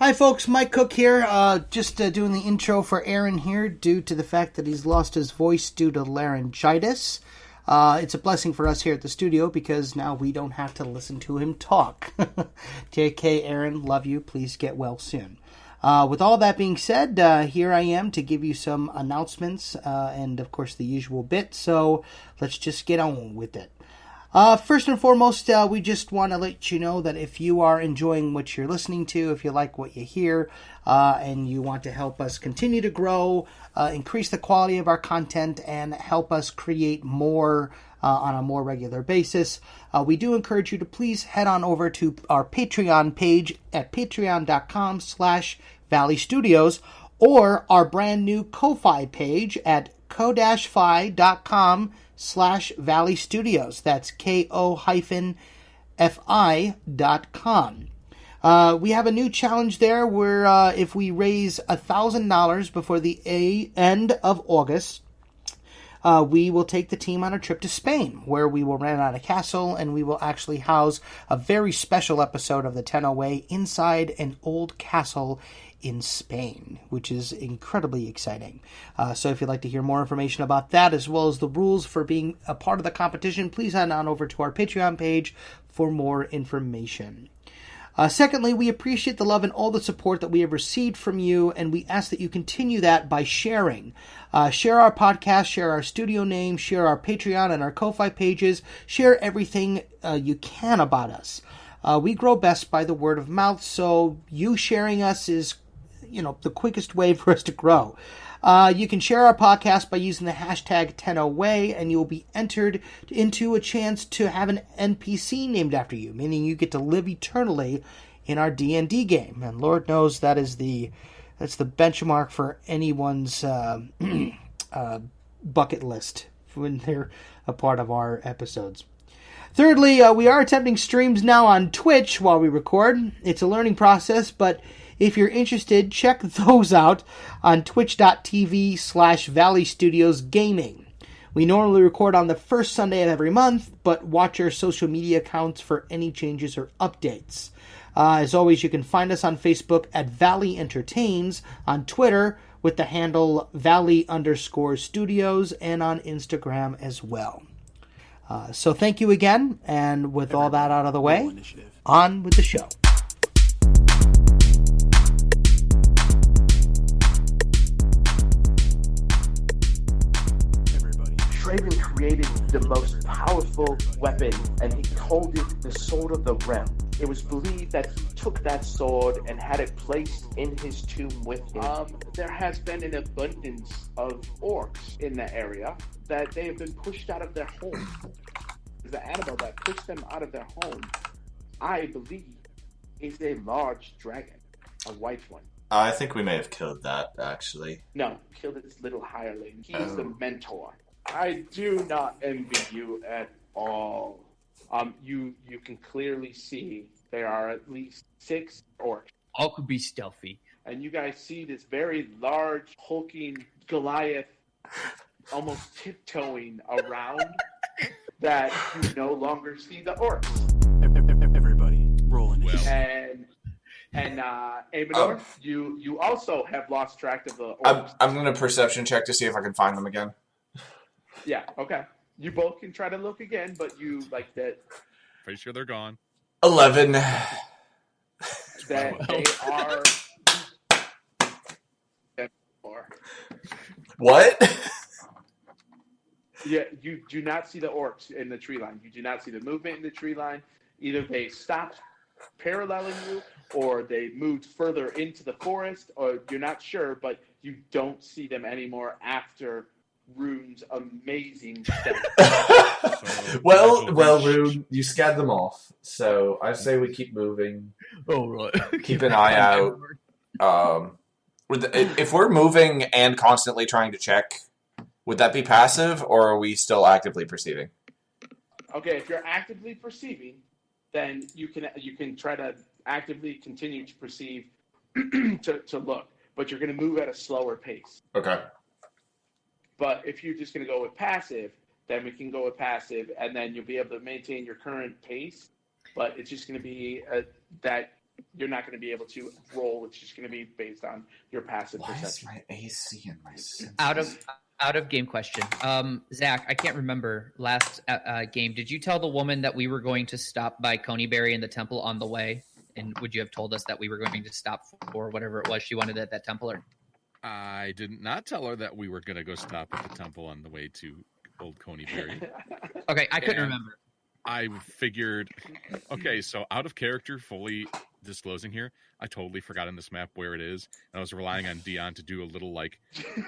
Hi folks, Mike Cook here, just doing the intro for Aaron here due to the fact that he's lost his voice due to laryngitis. It's a blessing for us here at the studio because now we don't have to listen to him talk. JK, Aaron, love you, please get well soon. With all that being said, here I am to give you some announcements and of course the usual bit, so let's just get on with it. First and foremost, we just want to let you know that if you are enjoying what you're listening to, if you like what you hear, and you want to help us continue to grow, increase the quality of our content, and help us create more on a more regular basis, we do encourage you to please head on over to our Patreon page at patreon.com/Valley Studios or our brand new Ko-Fi page at ko-fi.com/Valley Studios. That's ko-fi.com. We have a new challenge there where if we raise $1,000 before the end of August, we will take the team on a trip to Spain, where we will rent out a castle and we will actually house a very special episode of the 10 Way inside an old castle in Spain, which is incredibly exciting. So if you'd like to hear more information about that, as well as the rules for being a part of the competition, please head on over to our Patreon page for more information. Secondly, we appreciate the love and all the support that we have received from you, and we ask that you continue that by sharing. Share our podcast, share our studio name, share our Patreon and our Ko-Fi pages, share everything you can about us. We grow best by the word of mouth, so you sharing us is the quickest way for us to grow. You can share our podcast by using the hashtag 10Way, and you will be entered into a chance to have an NPC named after you, meaning you get to live eternally in our D&D game. And Lord knows that's the benchmark for anyone's bucket list when they're a part of our episodes. Thirdly, we are attempting streams now on Twitch while we record. It's a learning process, but if you're interested, check those out on twitch.tv/Valley Studios Gaming. We normally record on the first Sunday of every month, but watch our social media accounts for any changes or updates. As always, you can find us on Facebook at Valley Entertains, on Twitter with the handle Valley_Studios, and on Instagram as well. So thank you again, and with all that out of the way, on with the show. Shravan created the most powerful weapon, and he called it the Sword of the Realm. It was believed that he took that sword and had it placed in his tomb with him. There has been an abundance of orcs in the area that they have been pushed out of their home. The animal that pushed them out of their home, I believe, is a large dragon, a white one. I think we may have killed that, actually. No, killed its little hireling. He's the mentor. I do not envy you at all. You can clearly see there are at least 6 orcs. All could be stealthy. And you guys see this very large, hulking Goliath almost tiptoeing around that you no longer see the orcs. Everybody, roll initiative. And Aemenor, you also have lost track of the orcs. I'm going to perception check to see if I can find them again. Yeah, okay. You both can try to look again, but you like that. Pretty sure they're gone. 11. That they are. What? Yeah, you do not see the orcs in the tree line. You do not see the movement in the tree line. Either they stopped paralleling you, or they moved further into the forest, or you're not sure, but you don't see them anymore after Rune's amazing stealth. Well, Rune, you scared them off, so I say we keep moving. Oh, right. Keep an eye out. If we're moving and constantly trying to check, would that be passive, or are we still actively perceiving? Okay, if you're actively perceiving, then you can try to actively continue to perceive to look, but you're going to move at a slower pace. Okay. But if you're just going to go with passive, then we can go with passive, and then you'll be able to maintain your current pace. But it's just going to be that you're not going to be able to roll. It's just going to be based on your passive Why is perception. my AC and my senses? Out of game question. Zach, I can't remember last game. Did you tell the woman that we were going to stop by Coneyberry in the temple on the way? And would you have told us that we were going to stop for whatever it was she wanted at that temple? Or I did not tell her that we were going to go stop at the temple on the way to Old Coneyberry. okay, I couldn't And remember. I figured, okay, so out of character, fully disclosing here, I totally forgot on this map where it is. And I was relying on Dion to do a little like,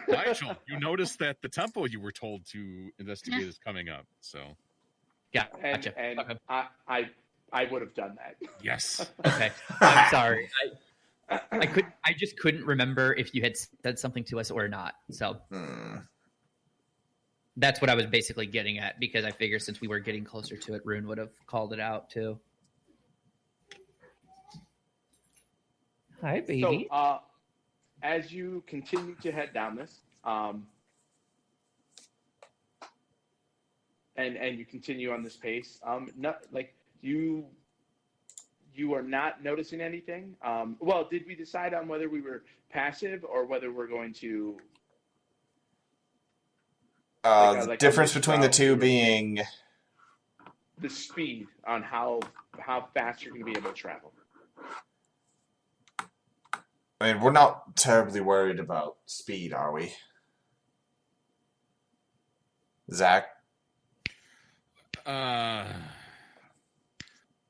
Nigel, you noticed that the temple you were told to investigate is coming up. So, Yeah, And, gotcha. and Okay. I would have done that. yes. Okay. I'm sorry. I just couldn't remember if you had said something to us or not. So that's what I was basically getting at, because I figured since we were getting closer to it, Rune would have called it out too. Hi, baby. So, as you continue to head down this, and you continue on this pace, you are not noticing anything. Well, did we decide on whether we were passive or whether we're going to? Difference between the two being the speed on how fast you're going to be able to travel. I mean, we're not terribly worried about speed, are we? Zach?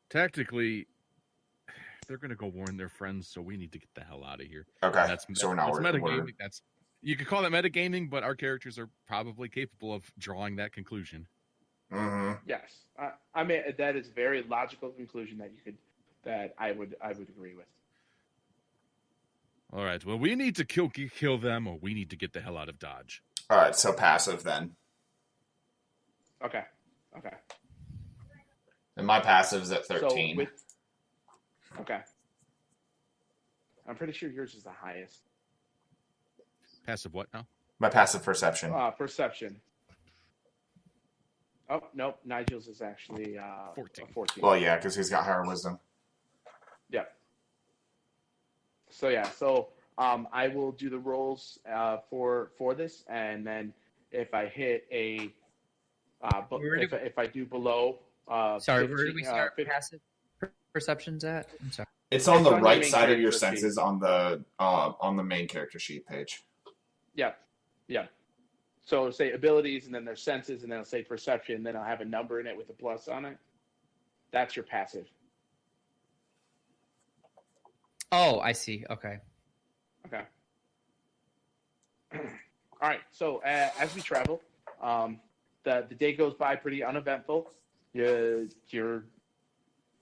Tactically, they're going to go warn their friends, so we need to get the hell out of here. Okay, so we're not worried. Metagaming. You could call that metagaming, but our characters are probably capable of drawing that conclusion. Mm-hmm. Yes, I mean that is a very logical conclusion that I would agree with. All right. Well, we need to kill them, or we need to get the hell out of Dodge. All right, so passive then. Okay. And my passive's at 13. Okay. I'm pretty sure yours is the highest. Passive what now? My passive perception. Perception. Oh, nope. Nigel's is actually 14. 14. Well, yeah, because he's got higher wisdom. Yeah. So I will do the rolls for this, and then if I hit a if I do below Sorry, 15, where did we start 15, passive perceptions at? I'm sorry. It's on It's the on your right main side of your character sheet. senses on the main character sheet page. Yeah. So it'll say abilities, and then there's senses, and then it'll say perception, and then I'll have a number in it with a plus on it. That's your passive. Oh, I see. Okay. Okay. All right. So as we travel, the day goes by pretty uneventful. You're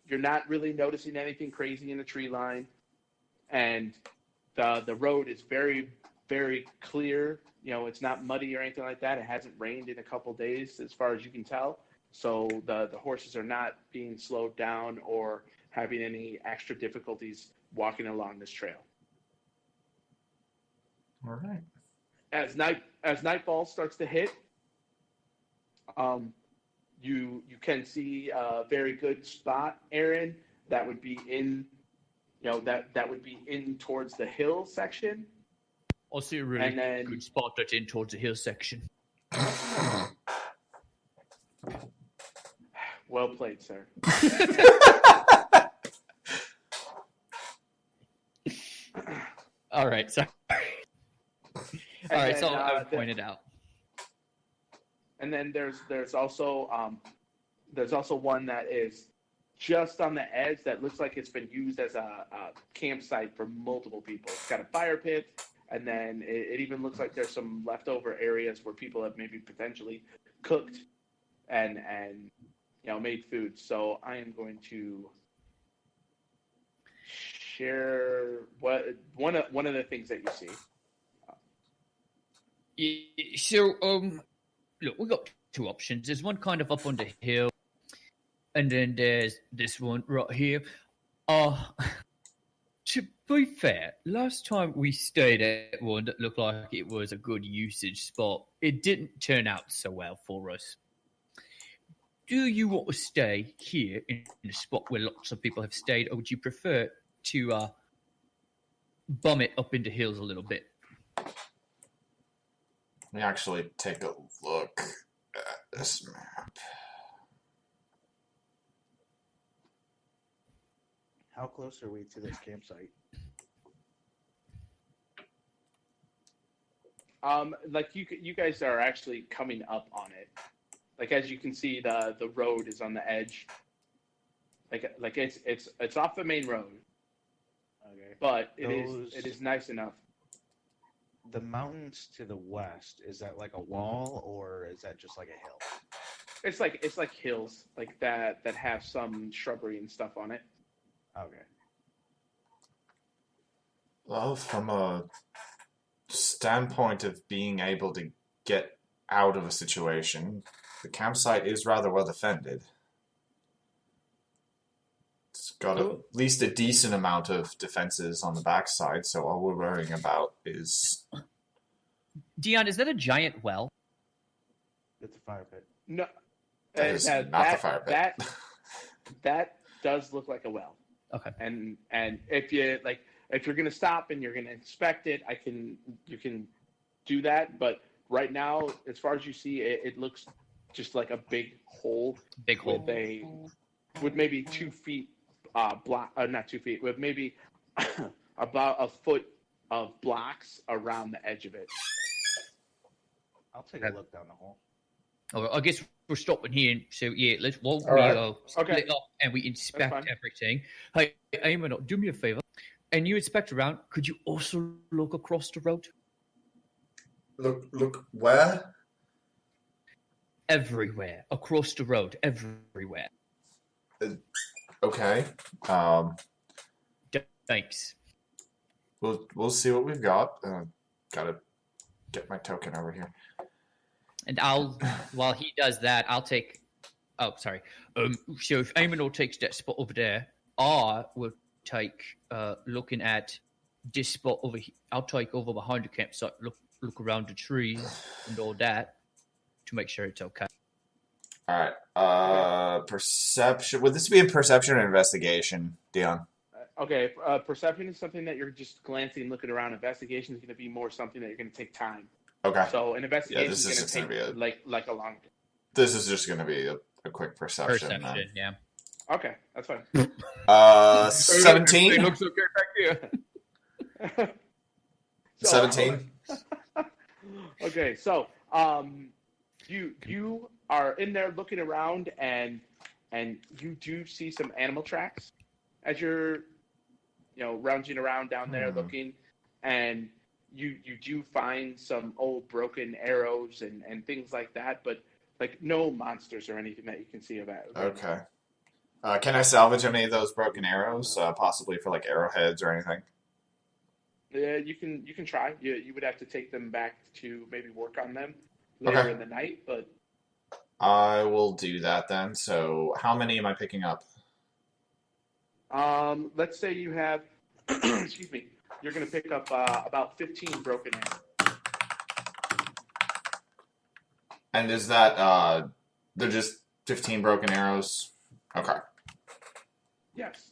not really noticing anything crazy in the tree line, and the road is very, very clear. You know, it's not muddy or anything like that. It hasn't rained in a couple days, as far as you can tell. So the horses are not being slowed down or having any extra difficulties walking along this trail. All right. As nightfall starts to hit, you can see a very good spot, Aaron. That would be in, that would be in towards the hill section. I see a really good spot that's in towards the hill section. Well played, sir. All right, sorry. All right, so I would point it out. And then there's also one that is just on the edge that looks like it's been used as a campsite for multiple people. It's got a fire pit, and then it even looks like there's some leftover areas where people have maybe potentially cooked and made food. So I am going to share one of the things that you see. So look, we've got two options. There's one kind of up on the hill, and then there's this one right here. To be fair, last time we stayed at one that looked like it was a good usage spot, it didn't turn out so well for us. Do you want to stay here in a spot where lots of people have stayed, or would you prefer to bum it up into hills a little bit. Let me actually take a look at this map. How close are we to this campsite? Like you guys are actually coming up on it. Like as you can see, the road is on the edge. Like it's off the main road, Okay. but it is nice enough. The mountains to the west, is that like a wall or is that just like a hill? It's like hills like that have some shrubbery and stuff on it. Okay. Well, from a standpoint of being able to get out of a situation, the campsite is rather well defended. It's got at least a decent amount of defenses on the backside, so all we're worrying about is... Dion, is that a giant well? It's a fire pit. No, That is not the fire pit. That does look like a well. Okay. And if you're gonna stop and you're gonna inspect it, you can do that. But right now, as far as you see, it looks just like a big hole. Big hole. With maybe 2 feet not 2 feet, with maybe about a foot of blocks around the edge of it. I'll take a look down the hole. Oh, I guess we're stopping here, so yeah, let's walk right. split up and we inspect everything. Hey, Aemenor, do me a favor. And you inspect around, could you also look across the road? Look where? Everywhere. Across the road. Everywhere. Okay. Thanks. We'll see what we've got. Gotta get my token over here. And while he does that, I'll take... Oh, sorry. So if Aemenor takes that spot over there, I will take looking at this spot over here. I'll take over behind the campsite, look around the trees and all that to make sure it's okay. All right. Perception. Would this be a perception or investigation, Dion? Okay. Perception is something that you're just glancing, looking around. Investigation is going to be more something that you're going to take time. Okay. So an investigation this is is going to just take gonna be like a long. This is just going to be a quick perception. Yeah. Okay, that's fine. 17. It looks okay back here. 17. Okay, so you are in there looking around and you do see some animal tracks as you're rounding around down there looking, and you do find some old broken arrows and things like that, but like no monsters or anything that you can see of that. Okay. Can I salvage any of those broken arrows, possibly for like arrowheads or anything? Yeah, you can try. You would have to take them back to maybe work on them later in the night, but I will do that then. So how many am I picking up? let's say you have excuse me, you're going to pick up about 15 broken arrows. And is that they're just 15 broken arrows? Okay. Yes.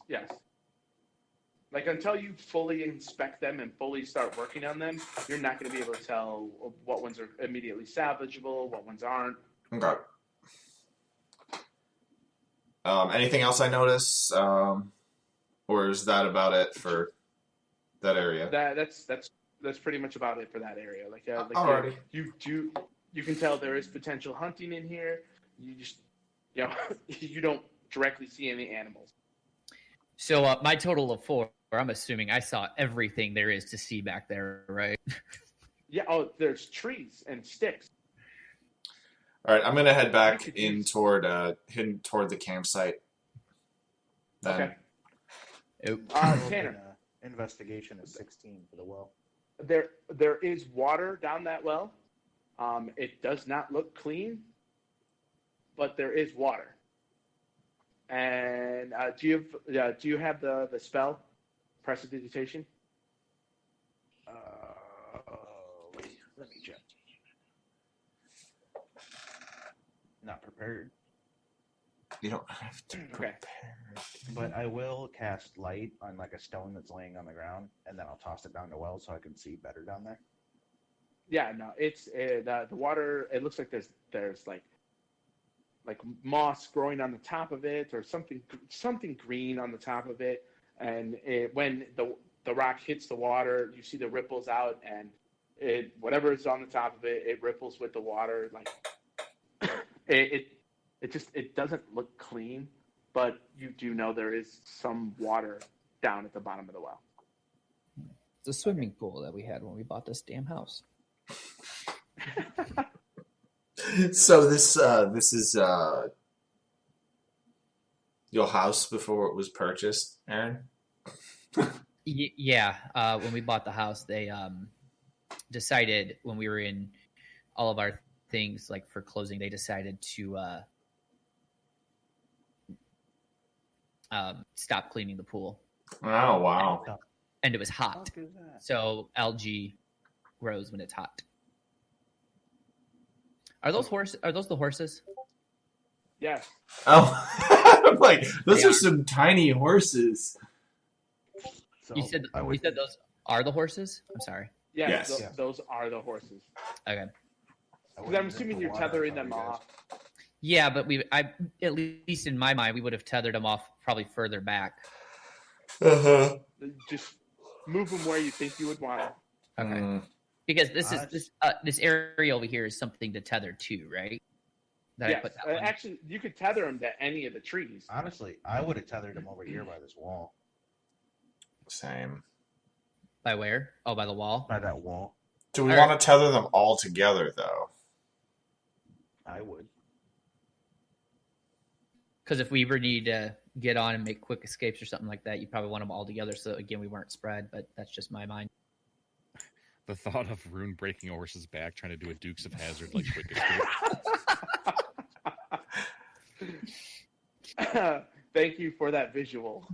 Like, until you fully inspect them and fully start working on them, you're not going to be able to tell what ones are immediately salvageable, what ones aren't. Okay. Anything else I notice? Or is that about it for that area? That's pretty much about it for that area. Alrighty. You can tell there is potential hunting in here. You just, you don't directly see any animals. So my total of 4, I'm assuming I saw everything there is to see back there, right? Yeah, there's trees and sticks. All right, I'm gonna head back hidden toward the campsite. Then. Okay. Tanner, investigation is 16 for the well. There is water down that well. It does not look clean, but there is water. And do you have the spell prestidigitation? Let me check. Not prepared. You don't have to prepare. But I will cast light on like a stone that's laying on the ground, and then I'll toss it down the well so I can see better down there. Yeah, no, it's the water. It looks like there's like moss growing on the top of it, or something green on the top of it. And when the rock hits the water, you see the ripples out, and whatever is on the top of it, it ripples with the water. Like it doesn't look clean, but you do know there is some water down at the bottom of the well. It's a swimming pool that we had when we bought this damn house. So this is your house before it was purchased, Aaron? Yeah, when we bought the house, they decided when we were in all of our things like for closing, they decided to stop cleaning the pool. Oh wow! And it was hot, so algae grows when it's hot. Are those the horses? Yes. Oh, I'm like, those are some tiny horses. So You said those are the horses? I'm sorry. Yes. Yes. Those are the horses. Okay. Because I'm assuming you're tethering them off. Yeah, but at least in my mind, we would have tethered them off probably further back. Uh-huh. Just move them where you think you would want them. Okay. Because this area over here is something to tether to, right? That I Yes. put that one. Actually, you could tether them to any of the trees. Honestly, I would have tethered him over here by this wall. Same. By where? Oh, by the wall. By that wall. Do we All want to tether them all together, though? I would. Because if we ever need to get on and make quick escapes or something like that, you probably want them all together. So again, we weren't spread, but that's just my mind. The thought of Rune breaking a horse's back trying to do a Dukes of Hazzard like quick escape. Thank you for that visual.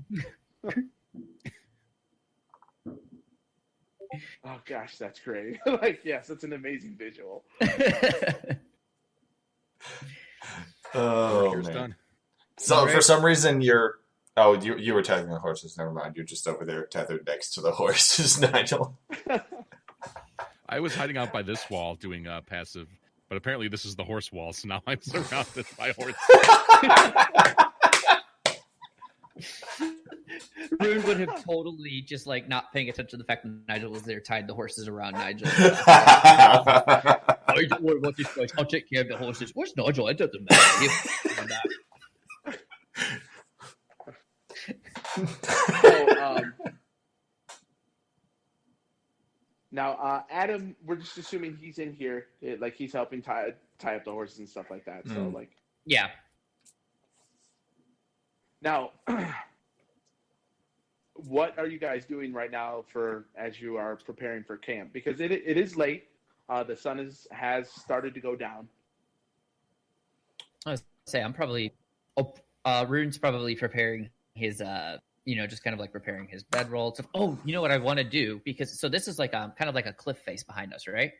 Oh gosh, that's great. Like, yes, it's an amazing visual. Oh, Here's man. done. So for some reason you were tethering the horses. Never mind. You're just over there tethered next to the horses, Nigel. I was hiding out by this wall doing passive, but apparently this is the horse wall, so now I'm surrounded by horses. Rune would have totally just like not paying attention to the fact that Nigel was there, tied the horses around Nigel. I don't worry about this, guys. I'll take care of the horses. Where's Nigel? It doesn't matter. So, now, Adam, we're just assuming he's in here, like he's helping tie up the horses and stuff like that. So, like, Yeah. now, what are you guys doing right now as you are preparing for camp? Because it is late. The sun has started to go down. I was say I'm probably. Rune's probably preparing his. Just kind of like preparing his bedroll. Oh, you know what I want to do so this is like kind of like a cliff face behind us, right?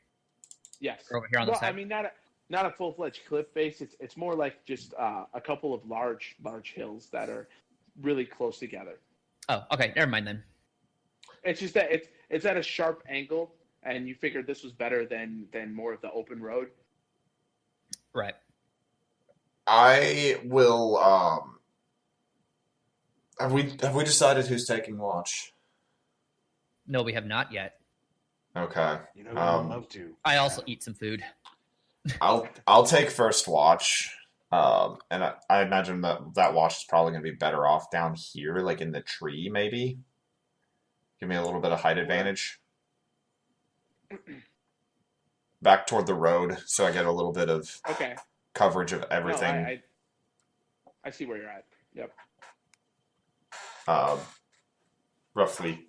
Yes. Or over here on the side. I mean, not a full-fledged cliff face. It's more like just a couple of large hills that are really close together. Oh, okay. Never mind then. It's just that it's at a sharp angle, and you figured this was better than more of the open road. Right. I will. Have we decided who's taking watch? No, we have not yet. Okay. You know, I'd love to. I also eat some food. I'll take first watch. And I imagine that watch is probably going to be better off down here, like in the tree, maybe. Give me a little bit of height advantage. Back toward the road, so I get a little bit of coverage of everything. No, I see where you're at. Yep. Roughly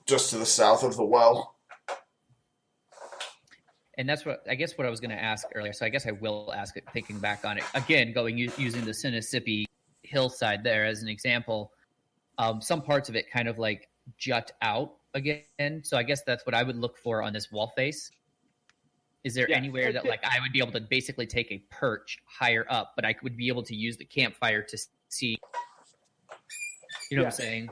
just to the south of the well. And that's what I was going to ask earlier. So I guess I will ask it, thinking back on it again, using the Mississippi hillside there as an example. Some parts of it kind of like jut out again. So I guess that's what I would look for on this wall face. Is there Yeah, anywhere that okay. like I would be able to basically take a perch higher up, but I would be able to use the campfire to see? You know what I'm saying?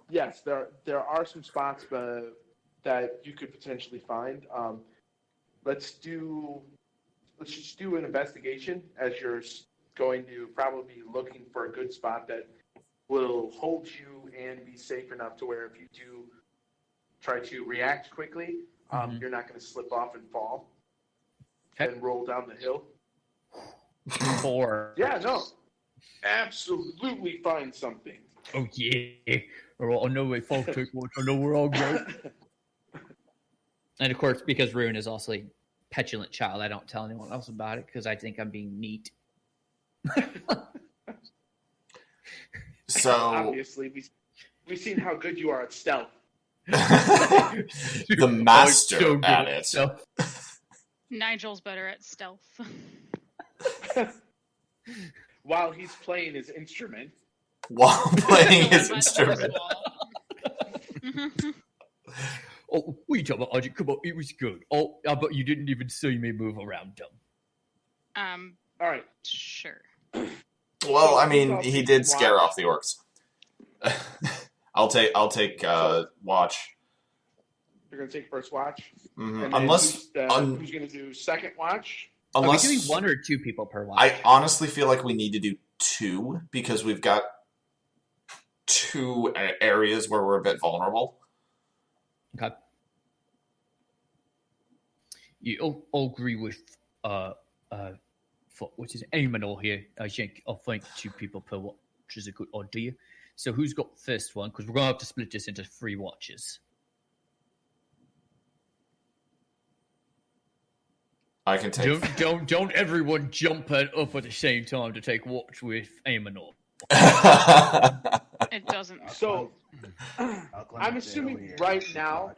Yes, there are some spots that you could potentially find. Let's just do an investigation as you're going to probably be looking for a good spot that will hold you and be safe enough to where if you do try to react quickly, you're not going to slip off and fall and roll down the hill. 4. Yeah, no, absolutely find something. Oh yeah. I know we folk take much. I know we're all great. And of course, because Rune is also a petulant child, I don't tell anyone else about it because I think I'm being neat. So Obviously, we've seen how good you are at stealth. the master So good at it. stealth. Nigel's better at stealth. While he's playing his instrument. While playing his By the instrument. wall. Oh, what are you talking about, Audrey? Come on, it was good. Oh, I bet you didn't even see me move around, dumb. All right. Sure. Well, I mean, he did scare off the orcs. I'll take watch. You're going to take first watch? Mhm. And then Unless who's going to do second watch? Are we unless doing 1 or 2 people per watch? I honestly feel like we need to do 2 because we've got 2 areas where we're a bit vulnerable. Okay. You all agree with what is it, Aemenor here? I think 2 people per watch is a good idea. So who's got the first one? Because we're gonna have to split this into 3 watches. I can take. Don't everyone jump up at the same time to take watch with Aemenor. It doesn't. So, I'm assuming right now.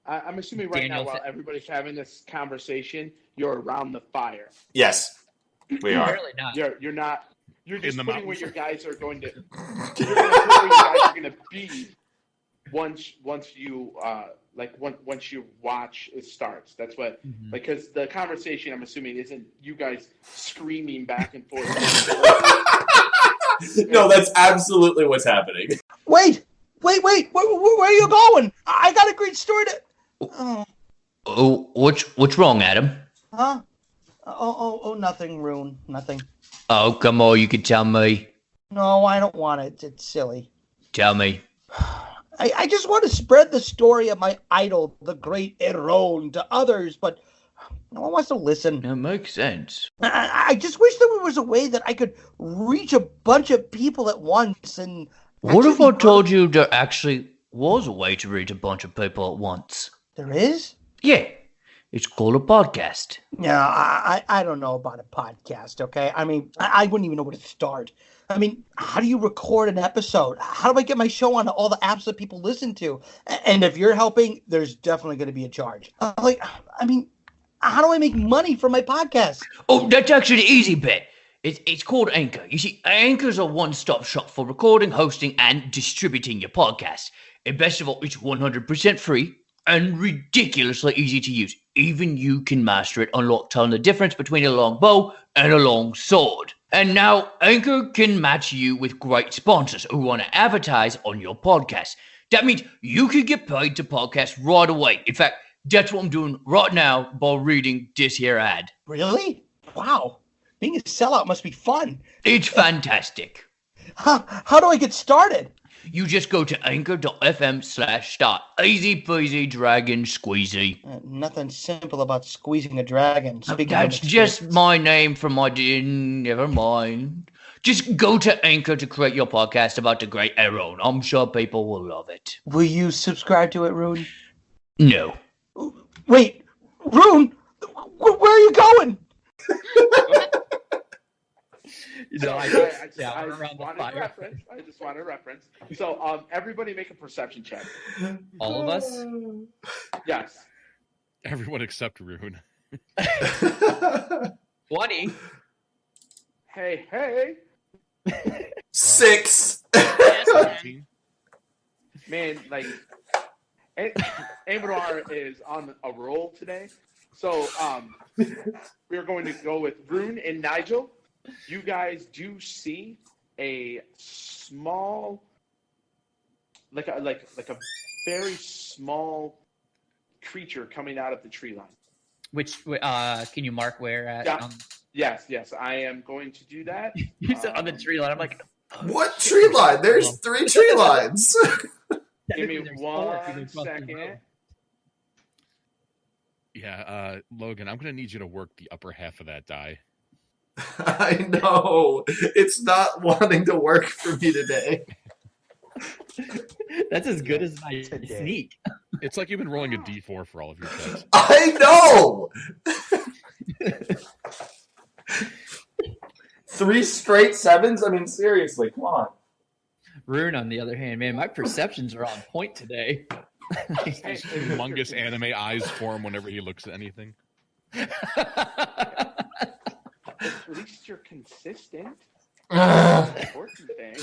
I'm assuming right Daniel now, while everybody's having this conversation, you're around the fire. Yes, we are. Apparently not. You're not. You're just In the putting where mountains. your guys are going to. You're going to put where you guys are going to be once you once your watch starts. That's what because the conversation I'm assuming isn't you guys screaming back and forth. No, that's absolutely what's happening. Wait! Where are you going? I got a great story to... Oh, what's wrong, Adam? Huh? Oh, nothing, Rune. Nothing. Oh, come on, you can tell me. No, I don't want it. It's silly. Tell me. I just want to spread the story of my idol, the great Rune, to others, but no one wants to listen. That makes sense. I just wish there was a way that I could reach a bunch of people at once and... What if I told you there actually was a way to reach a bunch of people at once? There is? Yeah, it's called a podcast. Yeah, I don't know about a podcast, okay? I mean, I wouldn't even know where to start. I mean, how do you record an episode? How do I get my show on all the apps that people listen to? And if you're helping, there's definitely going to be a charge. I mean, how do I make money from my podcast? Oh, that's actually the easy bit. It's called Anchor. You see, Anchor's a one-stop shop for recording, hosting, and distributing your podcast. And best of all, it's 100% free and ridiculously easy to use. Even you can master it, unlock telling the difference between a long bow and a long sword. And now, Anchor can match you with great sponsors who want to advertise on your podcast. That means you can get paid to podcast right away. In fact, that's what I'm doing right now by reading this here ad. Really? Wow. Being a sellout must be fun. It's fantastic. How do I get started? You just go to anchor.fm/start. Easy peasy, dragon squeezy. Nothing simple about squeezing a dragon. That's just my name from my... Never mind. Just go to Anchor to create your podcast about the great Aaron. I'm sure people will love it. Will you subscribe to it, Rune? No. Wait, Rune? Where are you going? I just want a reference. So, everybody make a perception check. All of us? Yes. Everyone except Rune. 20. Hey. 6. Yes, Man, like, Aemenor is on a roll today. So we're going to go with Rune and Nigel. You guys do see a small, like a very small creature coming out of the tree line. Which can you mark where at? Yeah. Yes. I am going to do that. You said on the tree line. I'm like, What tree line? There's 3 tree lines. give me 1 second. Yeah, Logan, I'm going to need you to work the upper half of that die. I know. It's not wanting to work for me today. That's as good as my Today. sneak. It's like you've been rolling a d4 for all of your checks. I know! 3 straight 7s? I mean, seriously, come on. Rune, on the other hand, man, my perceptions are on point today. His humongous anime eyes form whenever he looks at anything. At least you're consistent. That's the important thing.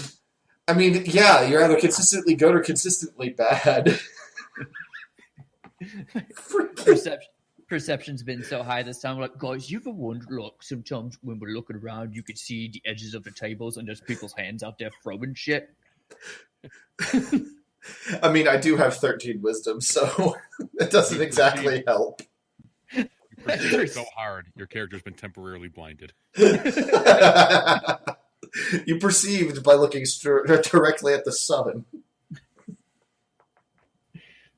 I mean, yeah, you're either consistently good or consistently bad. Perception's been so high this time. We're like, guys, you ever wondered, like, sometimes when we're looking around, you could see the edges of the tables and there's people's hands out there throwing shit? I mean, I do have 13 wisdom, so it doesn't exactly help. You perceive so hard, your character's been temporarily blinded. You perceived by looking directly at the sun.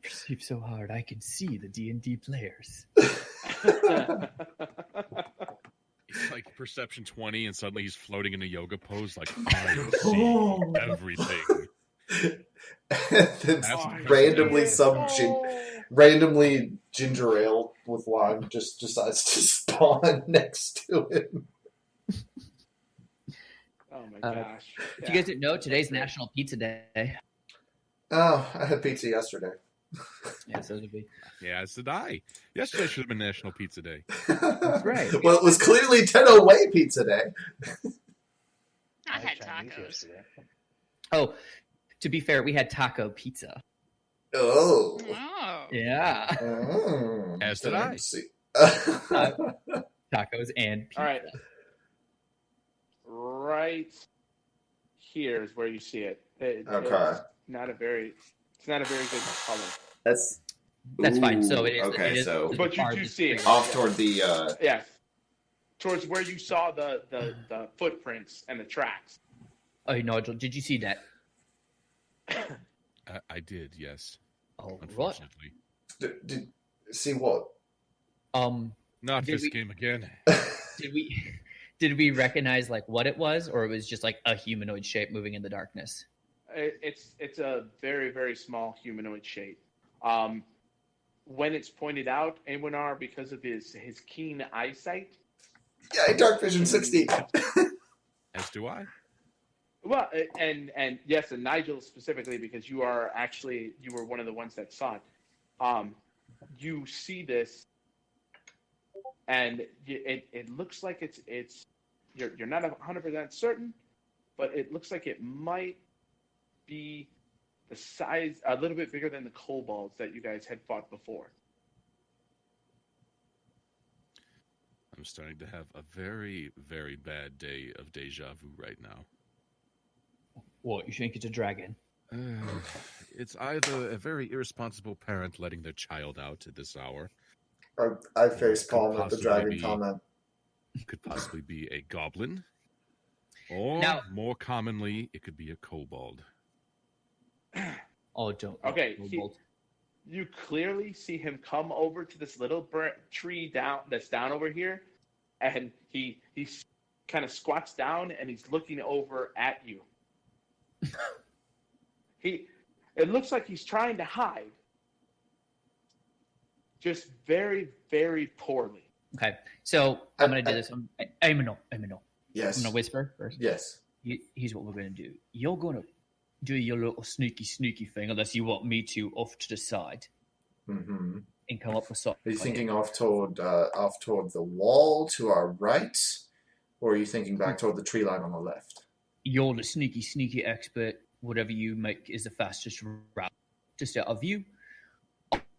Perceive so hard, I can see the D&D players. It's like perception 20, and suddenly he's floating in a yoga pose, like, I see everything. And then randomly ginger ale with lime just decides to spawn next to him. Oh my gosh. If you guys didn't know, today's National Pizza Day. Oh, I had pizza yesterday. Yeah, so it'll be. Yeah, so did I. Yesterday should have been National Pizza Day. That's right. Well, it was clearly 10-away pizza day. I had Chinese tacos. yesterday. Oh, to be fair, we had taco pizza. Oh. Oh. Yeah. As did I. Tacos and pizza. All right. Right here is where you see it. Okay. It's not a very good color. That's fine. So it is. Okay, it is so- the But you do farthest see it. thing. off toward the. Yes. Towards where you saw the footprints and the tracks. Oh, Nigel, did you see that? I did, yes. Oh, what? Unfortunately. Did see what? Not Did this we- game again. Did we recognize like what it was, or it was just like a humanoid shape moving in the darkness? It's a very, very small humanoid shape. When it's pointed out, Aemenor, because of his keen eyesight. Yeah, dark vision 16. As do I. Well, and yes, and Nigel specifically, because you were one of the ones that saw it. You see this, and it looks like it's you're not 100% certain, but it looks like it might be the size a little bit bigger than the kobolds that you guys had fought before. I'm starting to have a very, very bad day of deja vu right now. What, you think it's a dragon? It's either a very irresponsible parent letting their child out at this hour. I face palm with the Possibly dragon be- comment. Could possibly be a goblin. Or, Now- more commonly, it could be a kobold. Oh, don't. Okay, Kobold. You clearly see him come over to this little tree that's down over here, and he kind of squats down and he's looking over at you. It looks like he's trying to hide, just very, very poorly. Okay, so I'm gonna do this. Aemenor. Yes. I'm gonna whisper first. Yes. Here's what we're gonna do. You're gonna do your little sneaky thing, unless you want me to off to the side Mm-hmm. and come up beside. Are you thinking off toward the wall to our right, or are you thinking back toward the tree line on the left? You're the sneaky expert. Whatever you make is the fastest route to stay out of view.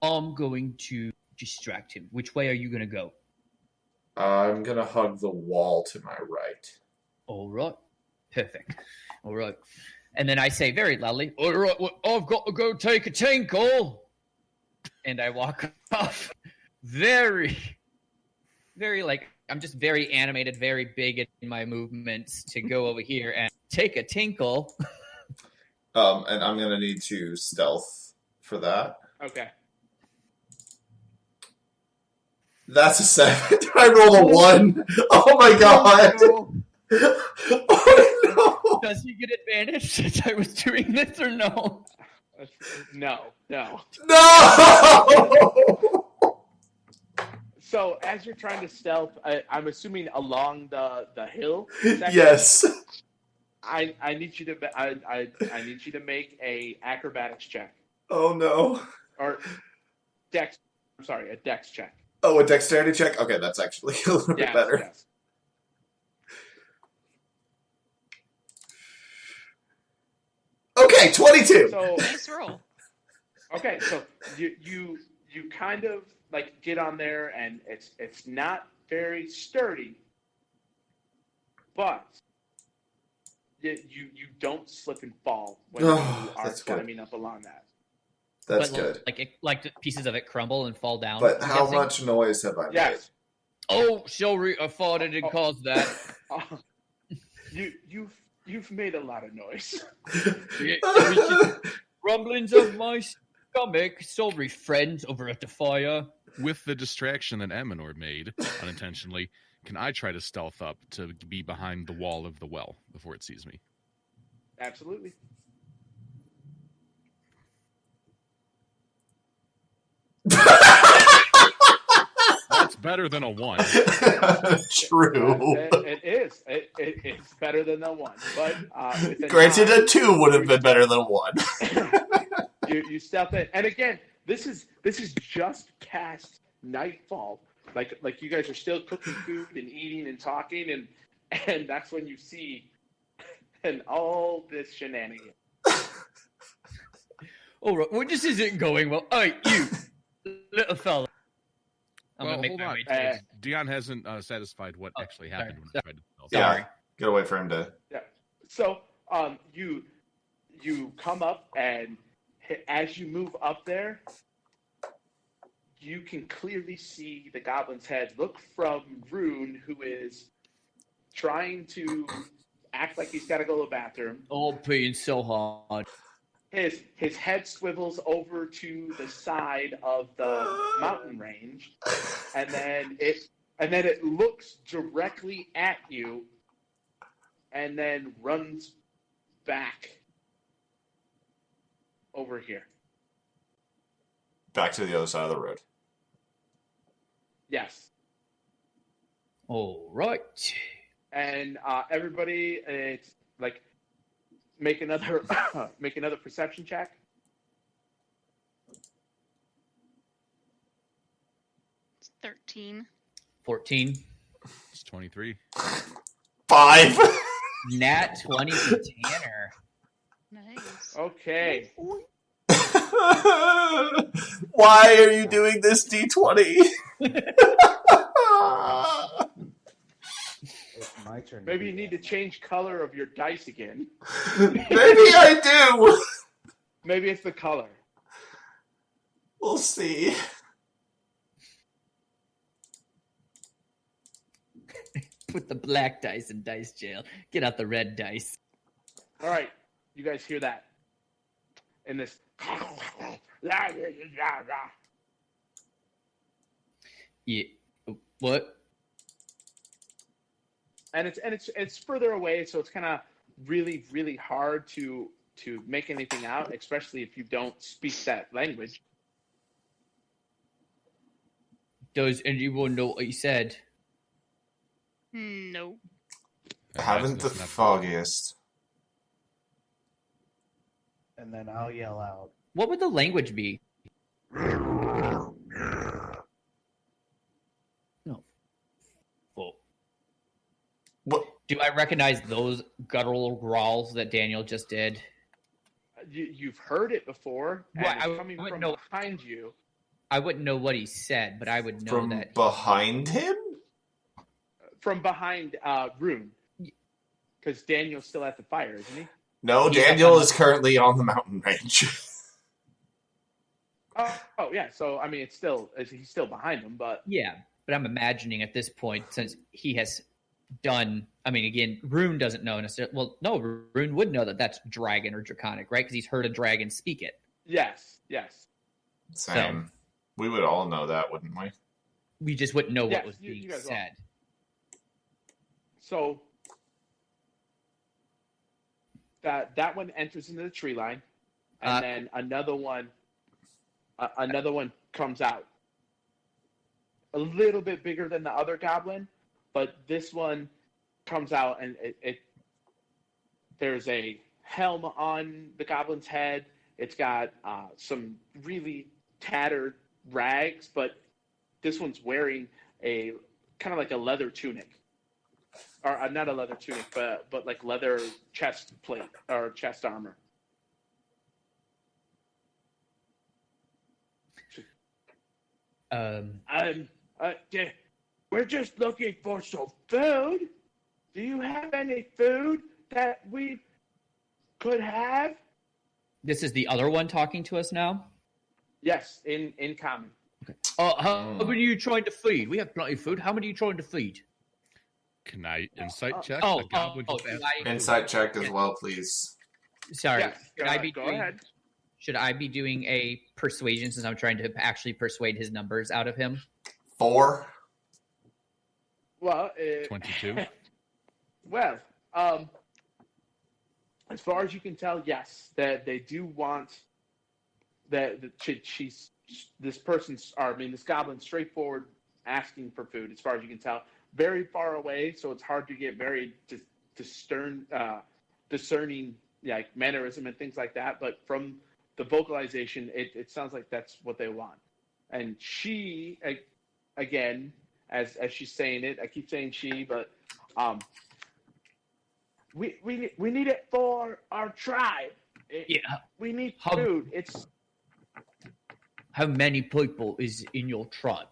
I'm going to distract him. Which way are you going to go? I'm gonna hug the wall to my right. All right. Perfect. All right. And then I say very loudly, all right, well, I've got to go take a tinkle. And I walk off very, like, I'm just very animated, very big in my movements to go over here and take a tinkle. And I'm gonna need to stealth for that. Okay. That's a 7. I rolled a 1. Oh my god. Oh no. Does he get advantage since I was doing this or no? No. No. So as you're trying to stealth, I'm assuming along the hill section, Yes. I need you to I need you to make a acrobatics check Oh no. or dex. I'm sorry, a dex check. Oh, a dexterity check? Okay, that's actually a little bit better. Yes. Okay, 22. So Nice roll. okay, so you kind of like get on there, and it's not very sturdy, but you don't slip and fall when you are that's good. climbing up along that. That's But, good. Like pieces of it crumble and fall down. But I'm how guessing? much noise have I made? Yes. Oh, sorry, I thought I didn't cause that. You've made a lot of noise. It was just rumblings of my stomach. Sorry, friends, over at the fire. With the distraction that Aemenor made unintentionally, can I try to stealth up to be behind the wall of the well before it sees me? Absolutely. That's better than a 1. True. It is. It's better than the 1. But with a Granted, 9, a 2 would have been better than 1. you stealth it, and again, this is just past nightfall. Like you guys are still cooking food and eating and talking, and that's when you see and all this shenanigans. All right, well, this isn't going well. Hey, you, little fella. I'm Well, gonna make hold my on. way to Dion hasn't satisfied what actually happened when I tried to stealth. Yeah. Gotta wait for him to. Yeah. So you come up, and as you move up there, you can clearly see the goblin's head look from Rune, who is trying to act like he's got to go to the bathroom. Oh, being so hard. His head swivels over to the side of the mountain range, and then it looks directly at you, and then runs back over here. Back to the other side of the road. Yes. All right. And everybody, it's like make another perception check. It's 13. 14. It's 23. 5. Nat 20 for Tanner. Nice. Okay. Why are you doing this, D20? It's my turn. Maybe you need to change color of your dice again. Maybe I do. Maybe it's the color. We'll see. Put the black dice in dice jail. Get out the red dice. All right, you guys hear that? In this. Yeah. What? And it's further away, so it's kind of really hard to make anything out, especially if you don't speak that language. Does anyone know what he said? No. Haven't the foggiest. And then I'll yell out. What would the language be? No. Well, What? do I recognize those guttural growls that Daniel just did? You've heard it before, and Right, it's I coming wouldn't from know. behind you. I wouldn't know what he said, but I would know From that behind him? From behind Rune. Because Daniel's still at the fire, isn't he? No, He's Daniel up on is currently on the mountain range. Oh yeah. So I mean, he's still behind him, but yeah. But I'm imagining at this point, since he has done. I mean, again, Rune doesn't know necessarily. Well, no, Rune would know that that's dragon or draconic, right? Because he's heard a dragon speak it. yes. Same. We would all know that, wouldn't we? We just wouldn't know Yes, what was you being guys will. said. So that one enters into the tree line, and then another one comes out. A little bit bigger than the other goblin, but this one comes out and there's a helm on the goblin's head. It's got some really tattered rags, but this one's wearing a kind of like a leather tunic. Or not a leather tunic, but like leather chest plate or chest armor. We're just looking for some food. Do you have any food that we could have? This is the other one talking to us now. Yes, in common. How many are you trying to feed? We have plenty of food. How many are you trying to feed? Can I insight check? oh, The goblin oh, just asked I- for Insight check as well, please. Sorry. Yes, go ahead. Should I be doing a persuasion since I'm trying to actually persuade his numbers out of him? 4. Well, 22. Well, as far as you can tell, yes, that they do want that. This goblin's straightforward asking for food. As far as you can tell, very far away, so it's hard to get very discerning, like mannerism and things like that. But from the vocalization, it sounds like that's what they want. And she, again, as she's saying it, I keep saying she, but we need it for our tribe. We need food. How many people is in your tribe?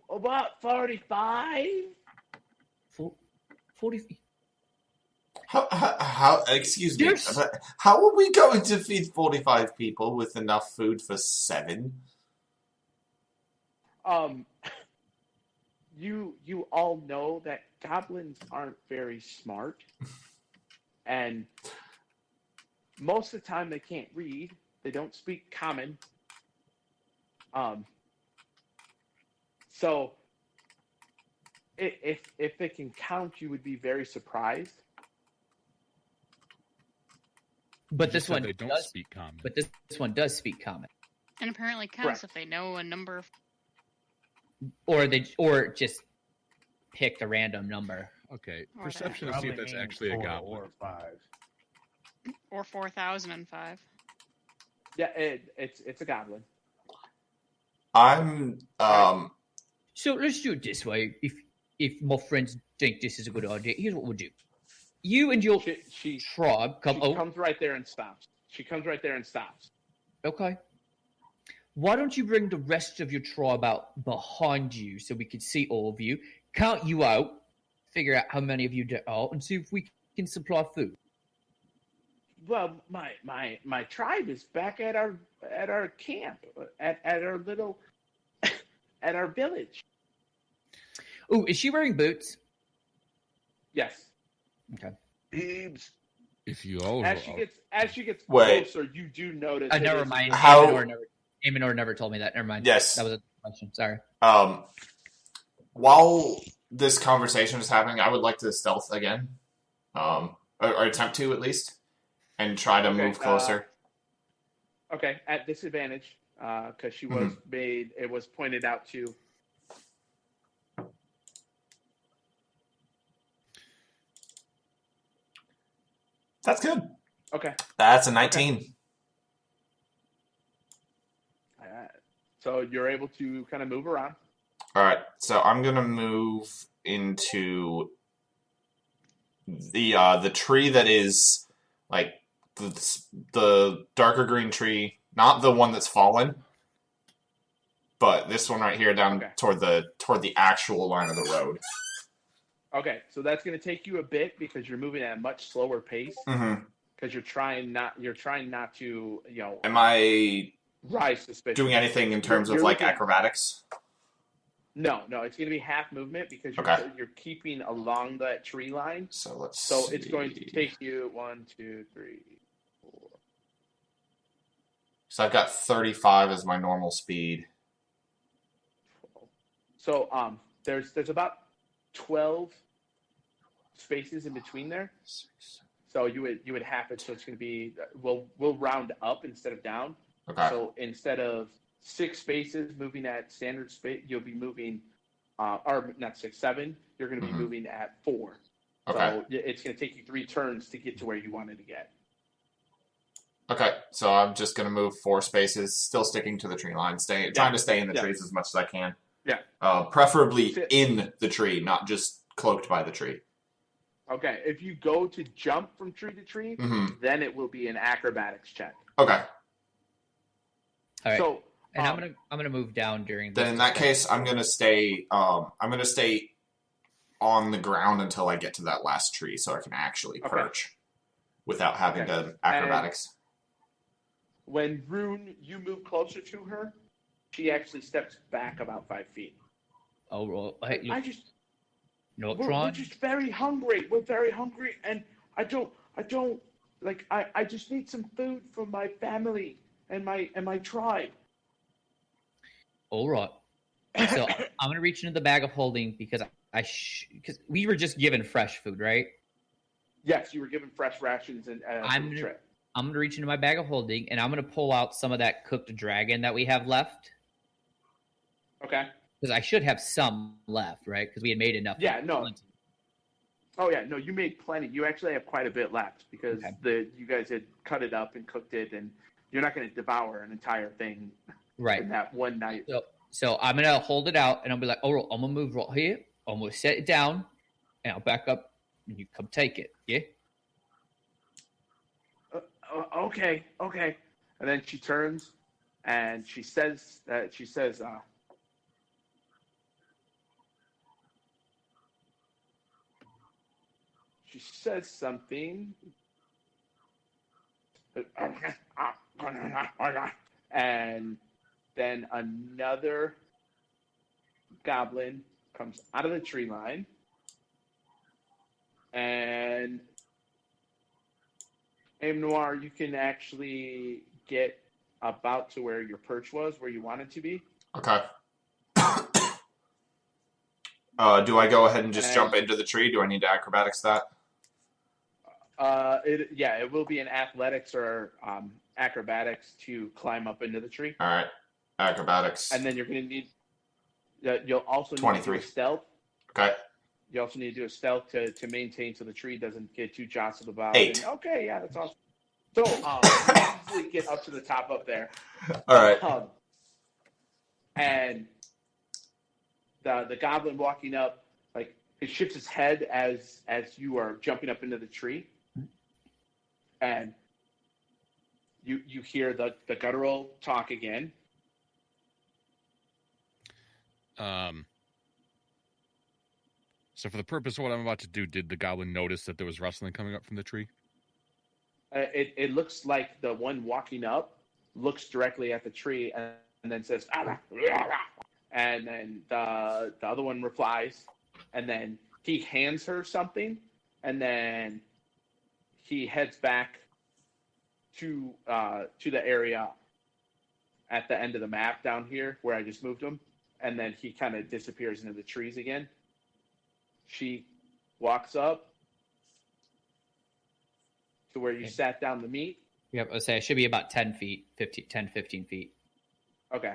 About 45. 40. How excuse me, Yes. but how are we going to feed 45 people with enough food for 7? You all know that goblins aren't very smart, and most of the time they can't read. They don't speak common. So if it can count, you would be very surprised. But You this said one they don't does speak common. But this one does speak common. And apparently counts Correct. if they know a number of. Or just pick the random number. Okay, Or perception to see if Probably that's means actually a 4 goblin. or 5. Or 4005. Yeah, it's a goblin. I'm So let's do it this way. If my friends think this is a good idea, here's what we'll do. You and your She tribe come. comes right there and stops. Okay. Why don't you bring the rest of your tribe out behind you so we can see all of you, count you out, figure out how many of you there are, and see if we can supply food. Well, my tribe is back at our camp, at our little at our village. Oh, is she wearing boots? Yes. Okay. Beebs. If you all As she gets Wait. closer, you do notice. Never mind. How- Aemenor never told me that. Never mind. Yes. That was a question. Sorry. While this conversation is happening, I would like to stealth again, or attempt to at least, and try to move closer. Okay, at disadvantage, because she was made. It was pointed out to. That's good. Okay. That's a 19. So you're able to kind of move around. All right, so I'm gonna move into the tree that is like the darker green tree, not the one that's fallen, but this one right here down Okay. toward the actual line of the road. Okay, so that's going to take you a bit because you're moving at a much slower pace. Mm-hmm. Because you're trying not to Am I rise suspicion. doing anything in terms of You're like looking- acrobatics? No, it's going to be half movement because Okay. you're keeping along that tree line. So let's. So see. it's going to take you 1, 2, 3, 4. So I've got 35 as my normal speed. So there's about 12 spaces in between there. So you would have it. So it's going to be we'll round up instead of down. Okay. So instead of 6 spaces moving at standard space, you'll be moving, or not 6, 7. You're going to be Mhm. moving at 4. Okay. So it's going to take you 3 turns to get to where you wanted to get. Okay, so I'm just going to move 4 spaces, still sticking to the tree line, trying to stay in the trees as much as I can. Yeah. Preferably in the tree, not just cloaked by the tree. Okay. If you go to jump from tree to tree, Mm-hmm. then it will be an acrobatics check. Okay. All right. So And I'm gonna move down during. This Then in that discussion. case, I'm gonna stay. I'm gonna stay on the ground until I get to that last tree, so I can actually Okay. perch without having to acrobatics. when Rune, you move closer to her, she actually steps back about 5 feet. Oh, well, hey, I just no, we're Tron. just very hungry. We're very hungry, and I don't like. I just need some food for my family and my tribe. All right. So I'm gonna reach into the bag of holding because because we were just given fresh food, right? Yes, you were given fresh rations and I'm the trip. I'm gonna reach into my bag of holding and I'm gonna pull out some of that cooked dragon that we have left Okay. because I should have some left, right? Because we had made enough. Yeah, no. Oh yeah, no, you made plenty. You actually have quite a bit left because Okay. you guys had cut it up and cooked it, and you're not going to devour an entire thing Right. in that one night. So I'm gonna hold it out and I'll be like, oh, I'm gonna move right here. I'm gonna set it down and I'll back up and you come take it. Yeah. Okay. And then she turns and she says something. And then another goblin comes out of the tree line. And Aemenor, you can actually get about to where your perch was, where you wanted to be. Okay. Do I go ahead and just jump into the tree? Do I need to acrobatics that? It will be an athletics or acrobatics to climb up into the tree. All right. Acrobatics. And then you're going to need. You'll also need 23. to do a stealth. Okay. You also need to do a stealth to maintain so the tree doesn't get too jostled about. 8. And, okay, yeah, that's awesome. So you easily get up to the top up there. All right. And the goblin walking up, like, it shifts his head as you are jumping up into the tree. And you hear the guttural talk again. So for the purpose of what I'm about to do, did the goblin notice that there was rustling coming up from the tree? It looks like the one walking up looks directly at the tree and then says, "Ah, and then the other one replies, and then he hands her something, and then he heads back to the area at the end of the map down here where I just moved him, and then he kind of disappears into the trees again. She walks up to where you sat down the meat. Yep. I'll say it should be about 10 feet, 15 feet. Okay.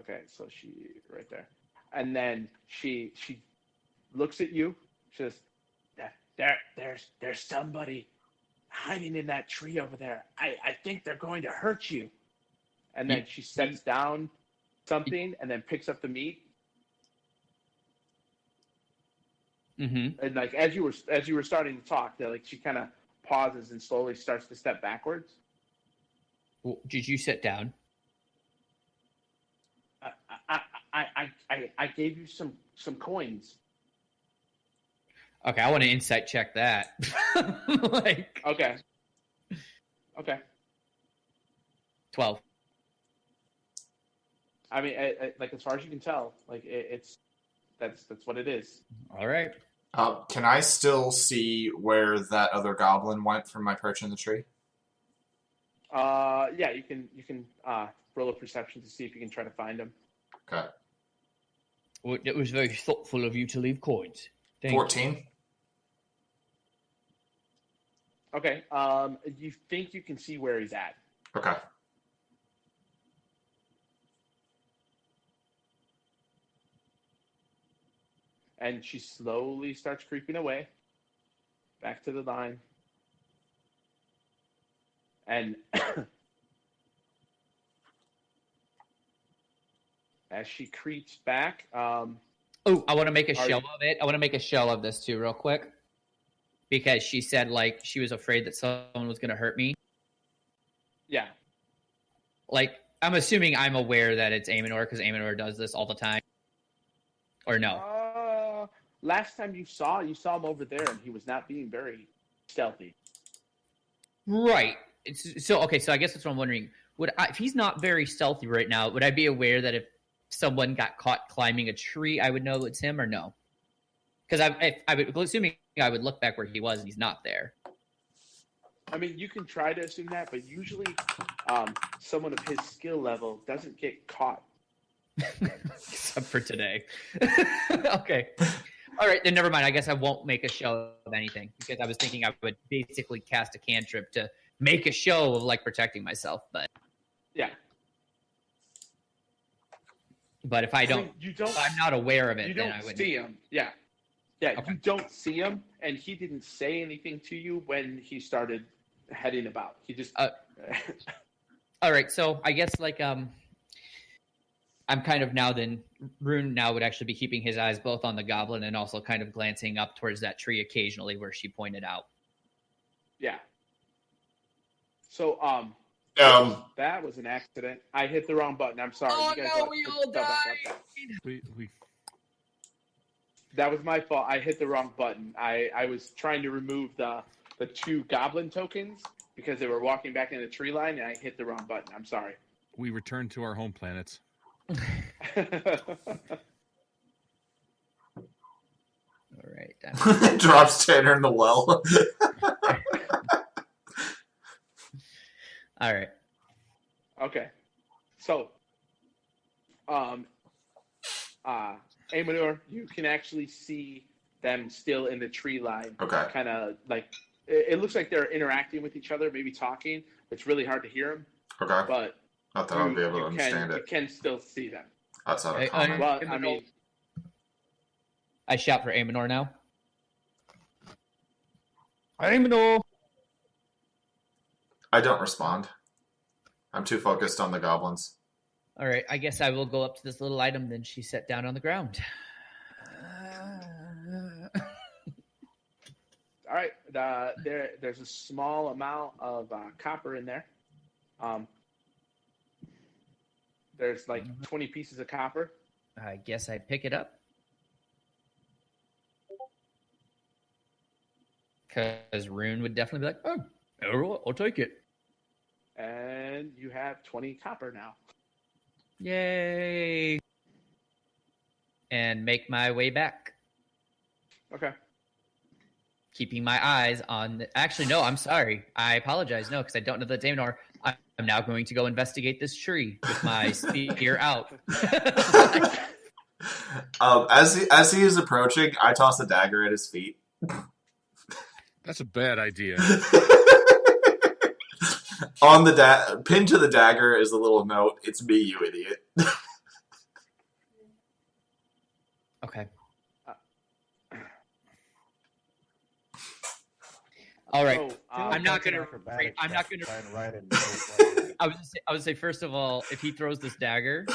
Okay, so she right there. And then she looks at you. She says, there's somebody hiding in that tree over there. I think they're going to hurt you. And then she sets down something and then picks up the meat. Mm-hmm. And like as you were starting to talk, like she kind of pauses and slowly starts to step backwards. Well, did you sit down? I gave you some coins. Okay, I want to insight check that. Like Okay. 12. I mean, like as far as you can tell, like that's what it is. All right. Can I still see where that other goblin went from my perch in the tree? Yeah, you can roll a perception to see if you can try to find him. Okay. Well, it was very thoughtful of you to leave coins. Thank 14. Okay. You think you can see where he's at? Okay. And she slowly starts creeping away, back to the line. And as she creeps back, Oh, I want to make a show of it. I want to make a show of this too, real quick, because she said like she was afraid that someone was going to hurt me. yeah. Like I'm assuming I'm aware that it's Aemenor because Aemenor does this all the time, or no? Last time you saw him over there, and he was not being very stealthy. Right. So I guess that's what I'm wondering. If he's not very stealthy right now, would I be aware that if someone got caught climbing a tree, I would know it's him or no? Because I would assuming I would look back where he was and he's not there. I mean, you can try to assume that, but usually, someone of his skill level doesn't get caught. Except for today. Okay. All right, then never mind. I guess I won't make a show of anything because I was thinking I would basically cast a cantrip to make a show of like protecting myself, but yeah. But if if I'm not aware of it, then I wouldn't see him. Yeah. Yeah, Okay. You don't see him, and he didn't say anything to you when he started heading about. He just. All right, so I guess like I'm kind of now then Rune now would actually be keeping his eyes both on the goblin and also kind of glancing up towards that tree occasionally where she pointed out. Yeah. So that was an accident. I hit the wrong button. I'm sorry. Oh you guys no, we all died. That was my fault. I hit the wrong button. I was trying to remove the 2 goblin tokens because they were walking back in the tree line, and I hit the wrong button. I'm sorry. We returned to our home planets. All right. Drops Tanner in the well. All right. Okay. So, Aemenor, you can actually see them still in the tree line. Okay. Kind of like, it looks like they're interacting with each other, maybe talking. It's really hard to hear them. Okay. But I thought I'd be able to understand you can still see them. That's not a comment. Well, I mean, I shout for Aemenor now. Aemenor! I don't respond. I'm too focused on the goblins. All right, I guess I will go up to this little item. Then she sat down on the ground. all right. There's a small amount of copper in there. There's like 20 pieces of copper. I guess I pick it up. Because Rune would definitely be like, oh, I'll take it. And you have 20 copper now. Yay! And make my way back. Okay. Keeping my eyes on... Actually, no, I'm sorry. I apologize. No, because I don't know that Aemenor. I'm now going to go investigate this tree with my spear out. As he is approaching, I toss a dagger at his feet. That's a bad idea. On the pinned to the dagger is a little note. It's me, you idiot. Okay. All right. So, I'm not gonna. I'm not gonna. I would say first of all, if he throws this dagger,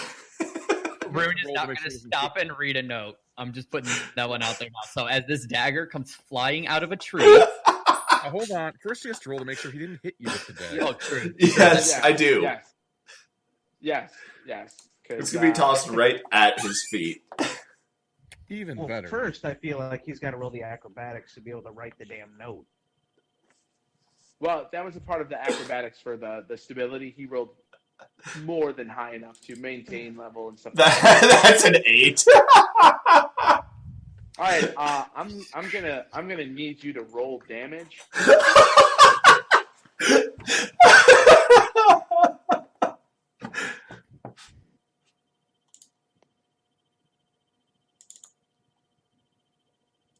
Rune is not gonna stop and read a note. I'm just putting that one out there now. So as this dagger comes flying out of a tree. Now, hold on. First, he has to roll to make sure he didn't hit you with the dagger. Oh, true. Yes, I do. Yes. It's going to be tossed right at his feet. Even Well, better. first, I feel like he's got to roll the acrobatics to be able to write the damn note. Well, that was a part of the acrobatics for the stability. He rolled more than high enough to maintain level and stuff. That's an 8. All right, I'm gonna need you to roll damage.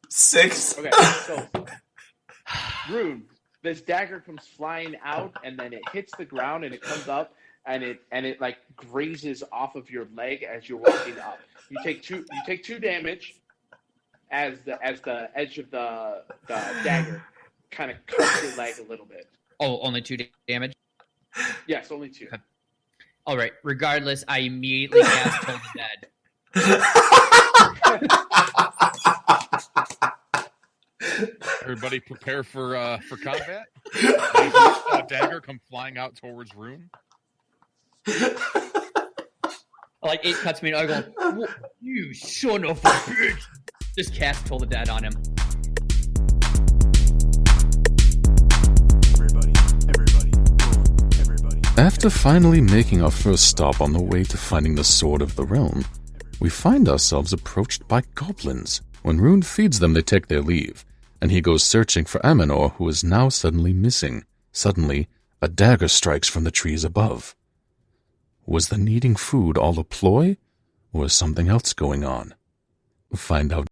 Six. Okay, so Rune, this dagger comes flying out, and then it hits the ground, and it comes up, and it like grazes off of your leg as you're walking up. You take two damage as the edge of the dagger kind of cuts your leg a little bit. Oh, only 2 damage? Yes, only 2. Okay. All right. Regardless, I immediately cast Toll the Dead. Everybody prepare for combat. A dagger come flying out towards Rune. Like, it cuts me, and I go, you son of a bitch! Just cast Toll the Dead on him. Everybody. After finally making our first stop on the way to finding the Sword of the Realm, we find ourselves approached by goblins. When Rune feeds them, they take their leave, and he goes searching for Aemenor, who is now suddenly missing. Suddenly, a dagger strikes from the trees above. Was the needing food all a ploy, or was something else going on? Find out